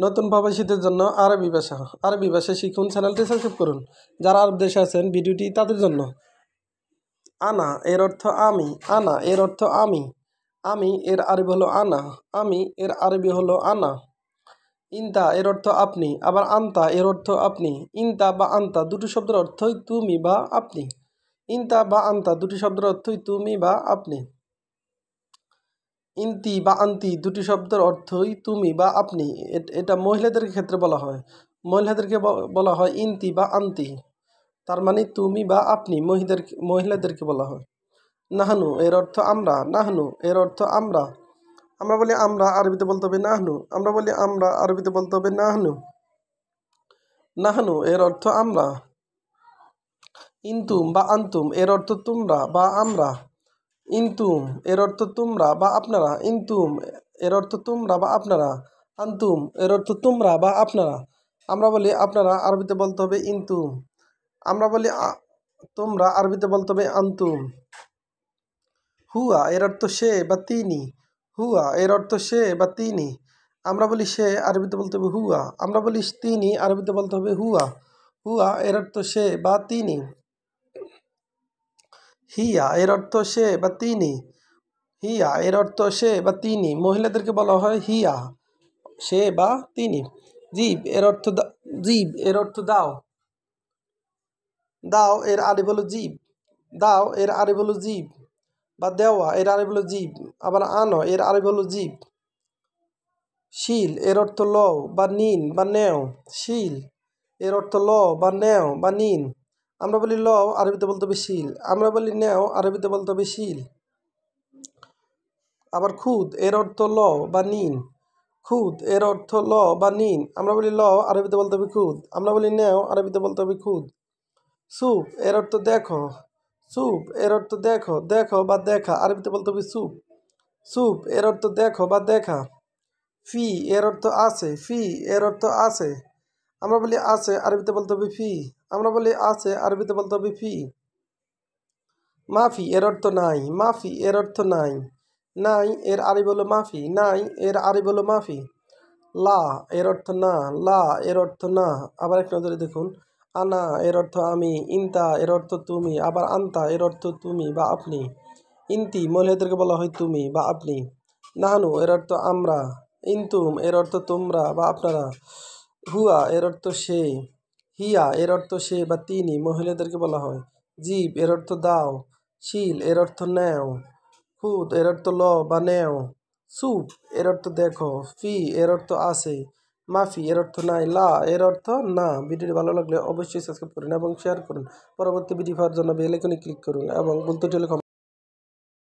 নতুন প্রবাসীদের জন্য আরবি ভাষা শিখুন। চ্যানেলটি সাবস্ক্রাইব করুন। যারা আরব দেশে আছেন ভিডিওটি তাদের জন্য। আনা এর অর্থ আমি, আনা এর অর্থ আমি, আমি এর আরবি হলো আনা, আমি এর আরবি হলো আনা। ইনতা এর অর্থ আপনি, আবার আন্তা এর অর্থ আপনি। ইনতা বা আন্তা দুটি শব্দের অর্থই তুমি বা আপনি। ইনতা বা আন্তা দুটি শব্দের অর্থই তুমি বা আপনি। ইন্তি বা আন্তি দুটি শব্দের অর্থই তুমি বা আপনি। এটা মহিলাদের ক্ষেত্রে বলা হয়। মহিলাদেরকে বলা হয় ইন্তি বা আন্তি, তার মানে তুমি বা আপনি। মহিলাদেরকে বলা হয়। নাহনু এর অর্থ আমরা, নাহনু এর অর্থ আমরা। আমরা বলি আমরা, আরবিতে বলতে হবে নাহনু। আমরা বলি আমরা, আরবিতে বলতে হবে নাহনু। নাহনু এর অর্থ আমরা। ইনতুম বা আন্তুম এর অর্থ তোমরা বা আমরা। ইনতুম এর অর্থ তোমরা বা আপনারা। ইনতুম এর অর্থ তোমরা বা আপনারা। আন্তুম এর অর্থ তোমরা বা আপনারা। আমরা বলি আপনারা, আরবিতে বলতে হবে ইনতুম। আমরা বলি তোমরা, আরবিতে বলতে হবে আন্তুম। হুয়া এর অর্থ সে বা তিনি। হুয়া এর অর্থ সে বা তিনি। আমরা বলি সে, আরবিতে বলতে হবে হুয়া। আমরা বলি তিনি, আরবিতে বলতে হবে হুয়া। হুয়া এর অর্থ সে বা তিনি। হিয়া এর অর্থ সে বা তিনি। হিয়া এর অর্থ সে বা তিনি। মহিলাদেরকে বলা হয় হিয়া, সে বা তিনি। জীব এর অর্থ জীব এর অর্থ দাও। দাও এর আরবি হলো জীব। দাও এর আরবি হলো জীব, বা দেওয়া এর আরবি হলো জীব। আবার আনো এর আরবি হলো জীব। শিল এর অর্থ লও বা নিন বা নেও। শিল এর অর্থ লও বা নেও বা নিন। আমরা বলি লও, আরবিতে বলতে হবে শিল। আমরা বলি নেও, আরবিতে বলতে হবে শিল। আবার খুদ এর অর্থ লও বা নিন। খুদ এর অর্থ ল বা নিন। আমরা বলি ল, আরবিতে বলতে হবে খুদ। আমরা বলি নেও, আরবিতে বলতে হবে খুদ। সুপ এর অর্থ দেখো। সুপ এর অর্থ দেখো, দেখো বা দেখা, আরবিতে বলতে হবে সুপ। সুপ এর অর্থ দেখো বা দেখা। ফি এর অর্থ আছে। ফি এর অর্থ আছে। আমরা বলি আছে, আরবিতে বলতে হবে ফি। আমরা বলি আছে, আরবিতে বলতে হবে ফি। মাফি এর অর্থ নাই। মাফি এর অর্থ নাই। নাই এর আরবি হলো মাফি। নাই এর আরবি হলো মাফি। লা এর অর্থ না। লা এর অর্থ না। আবার এক নজরে দেখুন। আনা এর অর্থ আমি। ইনতা এর অর্থ তুমি। আবার আন্তা এর অর্থ তুমি বা আপনি। ইনতি মহিলাদেরকে বলা হয় তুমি বা আপনি। নাহানু এর অর্থ আমরা। ইনতুম এর অর্থ তোমরা বা আপনারা। হুয়া এর অর্থ সে। হিয়া এর অর্থ সে বা তিনি, মহিলাদেরকে বলা হয়। জীব এর অর্থ দাও। শিল এর অর্থ নেও। খুদ এর অর্থ ল বা নেও। সুপ এর অর্থ দেখো। ফি এর অর্থ আছে। মাফি এর অর্থ নাই। লা এর অর্থ না। ভিডিওটি ভালো লাগলে অবশ্যই সাবস্ক্রাইব করুন এবং শেয়ার করুন। পরবর্তী ভিডিও পাওয়ার জন্য বেল আইকনে ক্লিক করুন এবং ভুল ত্রুটি হলে ক্ষমা